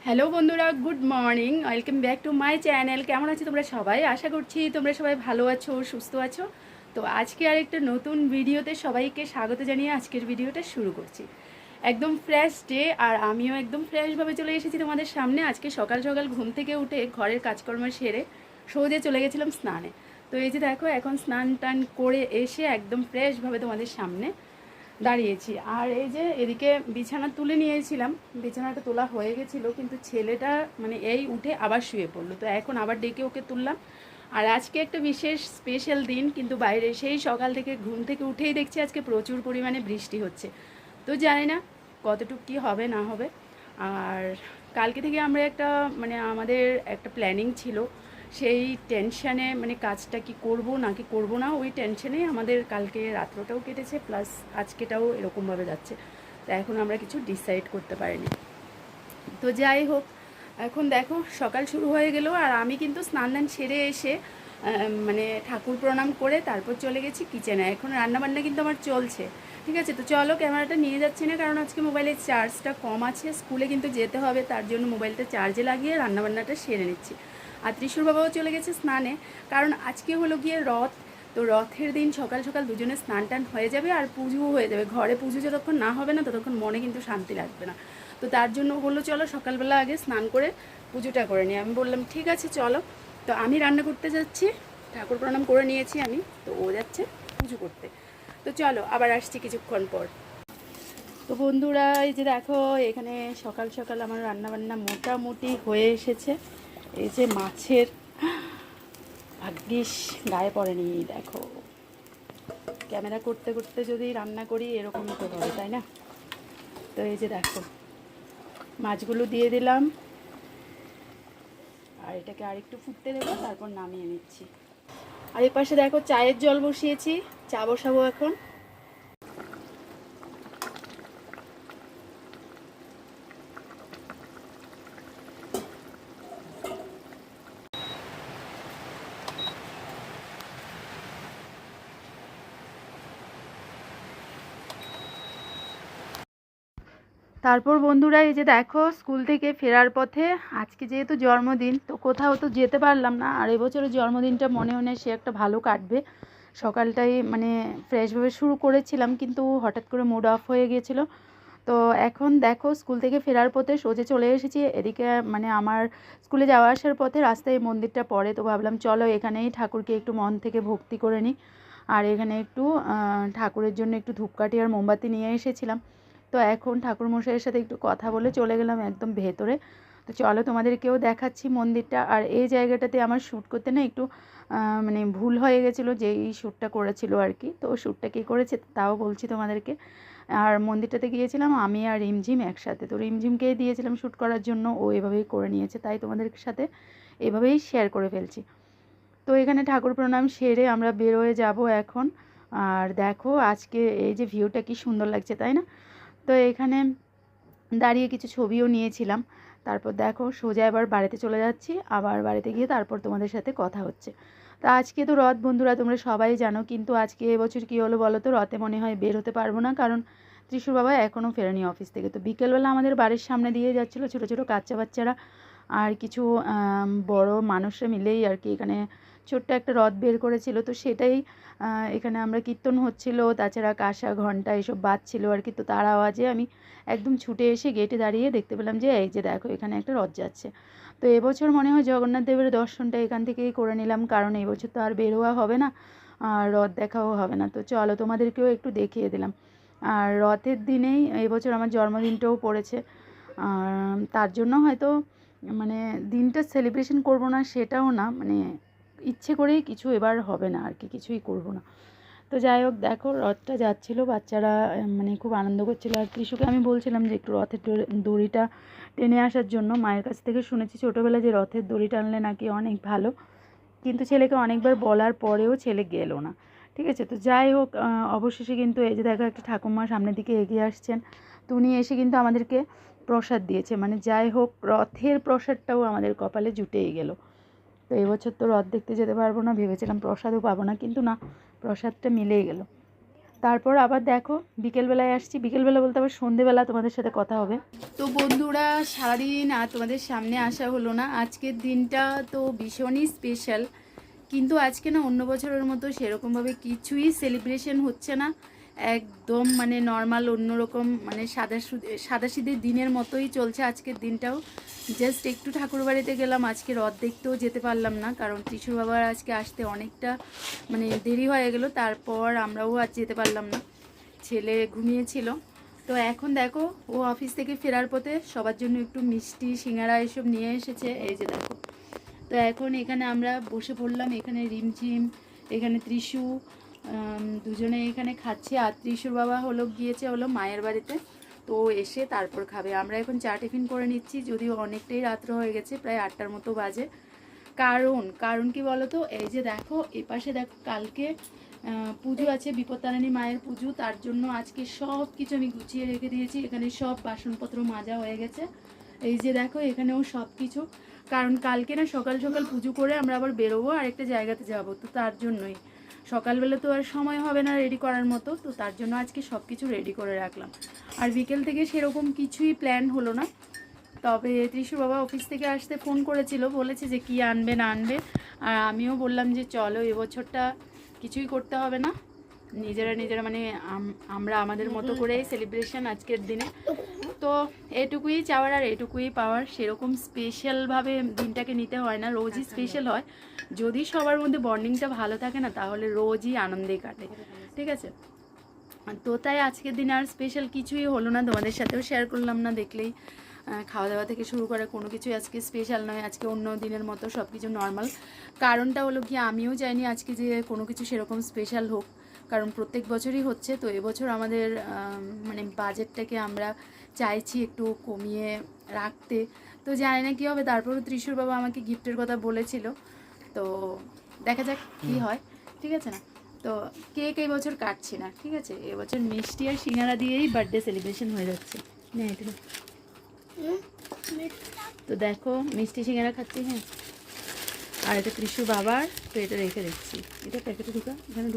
Hello বন্ধুরা, good morning, welcome back to my channel. কেমন আছো তোমরা সবাই? আশা করছি তোমরা সবাই ভালো আছো, সুস্থ আছো। তো আজকে আরেকটা নতুন ভিডিওতে সবাইকে স্বাগত জানিয়ে আজকের ভিডিওটা শুরু করছি। একদম ফ্রেশ ডে, আর আমিও একদম ফ্রেশভাবে চলে এসেছি তোমাদের সামনে। আজকে সকাল সকাল ঘুম থেকে উঠে ঘরের কাজকর্ম সেরে সোজা চলে গেছিলাম স্নানে। তো এই যে দেখো, এখন স্নান টান করে এসে একদম ফ্রেশভাবে তোমাদের সামনে দাঁড়িয়েছি। আর এই যে এদিকে বিছানা তুলে নিয়েছিলাম, বিছানাটা তোলা হয়ে গেছিলো, কিন্তু ছেলেটা মানে এই উঠে আবার শুয়ে পড়লো। তো এখন আবার ডেকে ওকে তুললাম। আর আজকে একটা বিশেষ স্পেশাল দিন, কিন্তু বাইরে সেই সকাল থেকে ঘুম থেকে উঠেই দেখছি আজকে প্রচুর পরিমাণে বৃষ্টি হচ্ছে। তো জানি না কতটুকু কী হবে না হবে। আর কালকে থেকে আমরা একটা মানে আমাদের একটা প্ল্যানিং ছিল, সেই টেনশানে মানে কাজটা কি করব নাকি করব না, ওই টেনশানেই আমাদের কালকে রাত্রটাও কেটেছে, প্লাস আজকেটাও এরকমভাবে যাচ্ছে। তো এখন আমরা কিছু ডিসাইড করতে পারিনি। তো যাই হোক, এখন দেখো সকাল শুরু হয়ে গেল, আর আমি কিন্তু স্নান দান সেরে এসে মানে ঠাকুর প্রণাম করে তারপর চলে গেছি কিচেনে। এখন রান্নাবান্না কিন্তু আমার চলছে। ঠিক আছে, তো চলো, ক্যামেরাটা নিয়ে যাচ্ছি না, কারণ আজকে মোবাইলের চার্জটা কম আছে, স্কুলে কিন্তু যেতে হবে, তার জন্য মোবাইলটা চার্জে লাগিয়ে রান্নাবান্নাটা সেরে নিচ্ছি। আর ত্রিশুর বাবাও চলে গেছে স্নানে, কারণ আজকে হলো গিয়ে রথ। তো রথের দিন সকাল সকাল দুজনে স্নান টান হয়ে যাবে, আর পুজোও হয়ে যাবে। ঘরে পুজো যতক্ষণ না হবে না ততক্ষণ মনে কিন্তু শান্তি লাগবে না। তো তার জন্য বললো চলো সকালবেলা আগে স্নান করে পুজোটা করে নিই। আমি বললাম ঠিক আছে চলো। তো আমি রান্না করতে যাচ্ছি, ঠাকুর প্রণাম করে নিয়েছি আমি, তো ও যাচ্ছে পুজো করতে। তো চলো আবার আসছি কিছুক্ষণ পর। তো বন্ধুরা, এই যে দেখো, এখানে সকাল সকাল আমার রান্নাবান্না মোটামুটি হয়ে এসেছে। এই যে মাছের, ভাগ্যিস গায়ে পড়েনি। দেখো, ক্যামেরা করতে করতে যদি রান্না করি এরকমই তো হবে, তাই না? তো এই যে দেখো, মাছগুলো দিয়ে দিলাম, আর এটাকে আরেকটু ফুটতে দেবো, তারপর নামিয়ে নিচ্ছি। আর এই পাশে দেখো চায়ের জল বসিয়েছি, চা বসাবো এখন। তারপর বন্ধুরা, এই যে দেখো স্কুল থেকে ফেরার পথে, আজকে যেহেতু জন্মদিন, তো কোথাও তো যেতে পারলাম না। আর এবছরের জন্মদিনটা মনে হয় সে একটা ভালো কাটবে। সকালটাই মানে ফ্রেশভাবে শুরু করেছিলাম, কিন্তু হঠাৎ করে মুড অফ হয়ে গিয়েছিলো। তো এখন দেখো স্কুল থেকে ফেরার পথে সোজা চলে এসেছি এদিকে। মানে আমার স্কুলে যাওয়া আসার পথে রাস্তায় মন্দিরটা পড়ে, তো ভাবলাম চলো এখানেই ঠাকুরকে একটু মন থেকে ভক্তি করে নিই। আর এখানে একটু ঠাকুরের জন্য একটু ধূপকাঠি আর মোমবাতি নিয়ে এসেছিলাম। তো এখন ঠাকুরমশাইয়ের সাথে একটু কথা বলে চলে গেলাম একদম ভেতরে। তো চলো তোমাদেরকেও দেখাচ্ছি মন্দিরটা। আর এই জায়গাটাতে আমার শ্যুট করতে না একটু মানে ভুল হয়ে গেছিলো, যে এই শ্যুটটা করেছিল আর কি। তো শ্যুটটা কী করেছে তাও বলছি তোমাদেরকে। আর মন্দিরটাতে গিয়েছিলাম আমি আর রিমঝিম একসাথে। তো রিমঝিমকেই দিয়েছিলাম শ্যুট করার জন্য, ও এভাবেই করে নিয়েছে, তাই তোমাদের সাথে এভাবেই শেয়ার করে ফেলছি। তো এখানে ঠাকুর প্রণাম সেরে আমরা বেরোয় যাব এখন। আর দেখো আজকে এই যে ভিউটা কি সুন্দর লাগছে, তাই না? তো এখানে দাঁড়িয়ে কিছু ছবিও নিয়েছিলাম। তারপর দেখো সোজা এবার বাড়িতে চলে যাচ্ছি, আবার বাড়িতে গিয়ে তারপর তোমাদের সাথে কথা হচ্ছে। তা আজকে তো রথ বন্ধুরা, তোমরা সবাই জানো, কিন্তু আজকে এবছর কী হলো বলো তো, রথে মনে হয় বের হতে পারবো না, কারণ ত্রিশুর বাবা এখনও ফেরেনি অফিস থেকে। তো বিকেলবেলা আমাদের বাড়ির সামনে দিয়ে যাচ্ছিলো ছোটো ছোটো বাচ্চা বাচ্চারা আর কিছু বড় মানুষরা মিলেই আর কি এখানে ছোট্ট একটা রথ বের করেছিল। তো সেটাই এখানে আমরা কীর্তন হচ্ছিল, তাছাড়া কাঁসা ঘণ্টা এসব বাজছিল আর কি। তো তার আওয়াজে আমি একদম ছুটে এসে গেটে দাঁড়িয়ে দেখতে পেলাম যে এই যে দেখো এখানে একটা রথ যাচ্ছে। তো এবছর মনে হয় জগন্নাথ দেবের দর্শনটা এখান থেকেই করে নিলাম, কারণ এবছর তো আর বেরোয়া হবে না, আর রথ দেখাও হবে না। তো চলো তোমাদেরকেও একটু দেখিয়ে দিলাম। আর রথের দিনেই এবছর আমার জন্মদিনটাও পড়েছে, আর তার জন্য হয়তো মানে দিনটা সেলিব্রেশন করব না সেটাও না, মানে ইচ্ছে করেই কিছু এবার হবে না আর কি, কিছুই করব না। তো যাই হোক, দেখো রথটা যাচ্ছিলো, বাচ্চারা মানে খুব আনন্দ করছিলো। আর ত্রিশুকে আমি বলছিলাম যে একটু রথের দড়িটা টেনে আসার জন্য। মায়ের কাছ থেকে শুনেছি ছোটোবেলায় যে রথের দড়ি টানলে নাকি অনেক ভালো, কিন্তু ছেলেকে অনেকবার বলার পরেও ছেলে গেলো না। ঠিক আছে, তো যাই হোক, অবশেষে কিন্তু এই যে দেখো একটা ঠাকুমা সামনের দিকে এগিয়ে আসছেন, তো উনি এসে কিন্তু আমাদেরকে প্রসাদ দিয়েছে। মানে যাই হোক, রথের প্রসাদটাও আমাদের কপালে জুটেই গেল। তো এবছর তো রথ দেখতে যেতে পারবো না, ভেবেছিলাম প্রসাদও পাবো না, কিন্তু না, প্রসাদটা মিলেই গেল। তারপর আবার দেখো বিকেলবেলায় আসছি, বিকেলবেলা বলতে আবার সন্ধেবেলা তোমাদের সাথে কথা হবে। তো বন্ধুরা সারাদিন আর তোমাদের সামনে আসা হলো না, আজকের দিনটা তো ভীষণই স্পেশাল, কিন্তু আজকে না অন্য বছরের মতো সেরকমভাবে কিছুই সেলিব্রেশন হচ্ছে না, একদম মানে নর্মাল অন্যরকম মানে সাদাসিধে দিনের মতোই চলছে আজকের দিনটাও। জাস্ট একটু ঠাকুরবাড়িতে গেলাম, আজকে রথ দেখতেও যেতে পারলাম না, কারণ ত্রিশুর বাবার আজকে আসতে অনেকটা মানে দেরি হয়ে গেল, তারপর আমরাও আজ যেতে পারলাম না, ছেলে ঘুমিয়েছিল। তো এখন দেখো ও অফিস থেকে ফেরার পথে সবার জন্য একটু মিষ্টি সিঙ্গারা এসব নিয়ে এসেছে, এই যে দেখো। তো এখন এখানে আমরা বসে পড়লাম, এখানে রিমঝিম, এখানে ত্রিশু, দুজনে এখানে খাচ্ছে। আর ত্রিশুর বাবা গিয়েছে মায়ের বাড়িতে, তো এসে তারপর খাবে। আমরা এখন চা টিফিন করে নিচ্ছি, যদিও অনেকটাই রাত্র হয়ে গেছে, প্রায় 8টার মতো বাজে। কারণ কি বলো তো, এই যে দেখো এপাশে দেখো কালকে পুজো আছে, বিপত্তারিণী মায়ের পুজো, তার জন্য আজকে সব কিছু আমি গুছিয়ে রেখে দিয়েছি। এখানে সব বাসনপত্র মাজা হয়ে গেছে, এই যে দেখো এখানেও সব কিছু, কারণ কালকে না সকাল সকাল পুজো করে আমরা আবার বেরোবো আরেকটা জায়গাতে যাব, তো তার জন্যই সকালবেলা তো আর সময় হবে না রেডি করার মতো, তো তার জন্য আজকে সব কিছু রেডি করে রাখলাম। আর বিকেল থেকে সেরকম কিছুই প্ল্যান হলো না, তবে ত্রিশুর বাবা অফিস থেকে আসতে ফোন করেছিল, বলেছে যে কি আনবে না আনবে, আর আমিও বললাম যে চলো এবছরটা কিছুই করতে হবে না, নিজেরা মানে আমরা আমাদের মতো করে সেলিব্রেশন আজকের দিনে। তো এটুকুই চাওয়ার আর এটুকুই পাওয়ার, সেরকম স্পেশালভাবে দিনটাকে নিতে হয় না, রোজই স্পেশাল হয়। যদি সবার মধ্যে বন্ডিংটা ভালো থাকে না, তাহলে রোজই আনন্দেই কাটে, ঠিক আছে। তো তাই আজকের দিনে আর স্পেশাল কিছুই হলো না, তোমাদের সাথেও শেয়ার করলাম না, দেখলেই খাওয়া দাওয়া থেকে শুরু করে কোনো কিছুই আজকে স্পেশাল নয়, আজকে অন্য দিনের মতো সব কিছু নর্মাল। কারণটা হলো কি, আমিও চাইনি আজকে যে কোনো কিছু সেরকম স্পেশাল হোক, কারণ প্রত্যেক বছরই হচ্ছে, তো এবছর আমাদের মানে বাজেটটাকে আমরা চাইছি একটু কমিয়ে রাখতে। তো জানি না কী হবে, তারপরও ত্রিশুর বাবা আমাকে গিফটের কথা বলেছিল, তো দেখা যাক কী হয়, ঠিক আছে না। তো কেক এই বছর কাটছি না, ঠিক আছে, এবছর মিষ্টি আর সিঙ্গারা দিয়েই বার্থডে সেলিব্রেশন হয়ে যাচ্ছে। না এটা তো দেখো মিষ্টি সিঙ্গারা খাচ্ছি, হ্যাঁ, আর এটা ত্রিশু বাবার, তো এটা রেখে দিচ্ছি, এটা প্যাকেটে এখানে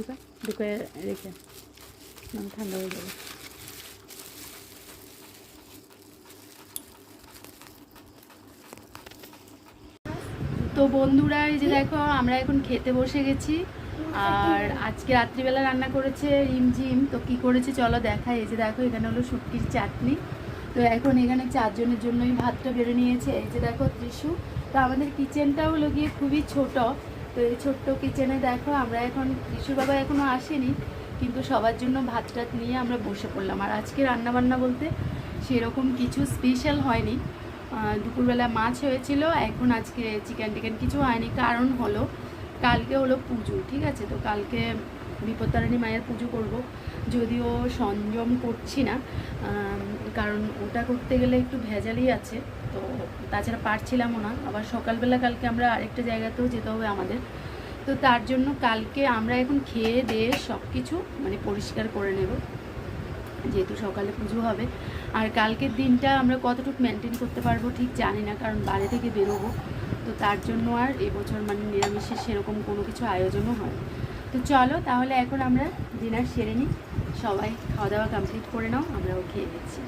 ঢুকে রেখে ঠান্ডা হয়ে যাবে। তো বন্ধুরা এই যে দেখো আমরা এখন খেতে বসে গেছি, আর আজকে রাত্রিবেলা রান্না করেছে রিমঝিম, তো কি করেছে চলো দেখাই। এই যে দেখো এখানে হলো শুটকির চাটনি, তো এখন এখানে 4 জনের জন্যই ভাতটা বেড়ে নিয়েছে। এই যে দেখো ত্রিশু, তো আমাদের কিচেনটা হলো গিয়ে খুবই ছোট, তো এই ছোট্ট কিচেনে দেখো আমরা এখন, ত্রিশুর বাবা এখনও আসেনি, কিন্তু সবার জন্য ভাত টাত নিয়ে আমরা বসে পড়লাম। আর আজকে রান্নাবান্না বলতে সেরকম কিছু স্পেশাল হয়নি, দুপুরবেলা মাছ হয়েছিল, এখন আজকে চিকেন টিকেন কিছু হয়নি, কারণ হলো কালকে হলো পুজো, ঠিক আছে, তো কালকে বিপত্তারিণী মায়ের পুজো করব, যদিও সংযম করছি না, কারণ ওটা করতে গেলে একটু ভেজালই আছে, তো তাছাড়া পারছিলামও না, আবার সকালবেলা কালকে আমরা আরেকটা জায়গাতেও যেতে হবে আমাদের, তো তার জন্য কালকে আমরা এখন খেয়ে দিয়ে সব কিছু মানে পরিষ্কার করে নেব, যেহেতু সকালে পুজো হবে। আর কালকের দিনটা আমরা কতটুকু মেনটেন করতে পারবো ঠিক জানি না, কারণ বাড়ি থেকে বেরোবো, তো তার জন্য আর এবছর মানে নিরামিষের সেরকম কোনো কিছু আয়োজনও হয়। তো চলো তাহলে এখন আমরা ডিনার সেরে নিই, সবাই খাওয়া দাওয়া কমপ্লিট করে নাও, আমরাও খেয়ে নিচ্ছি।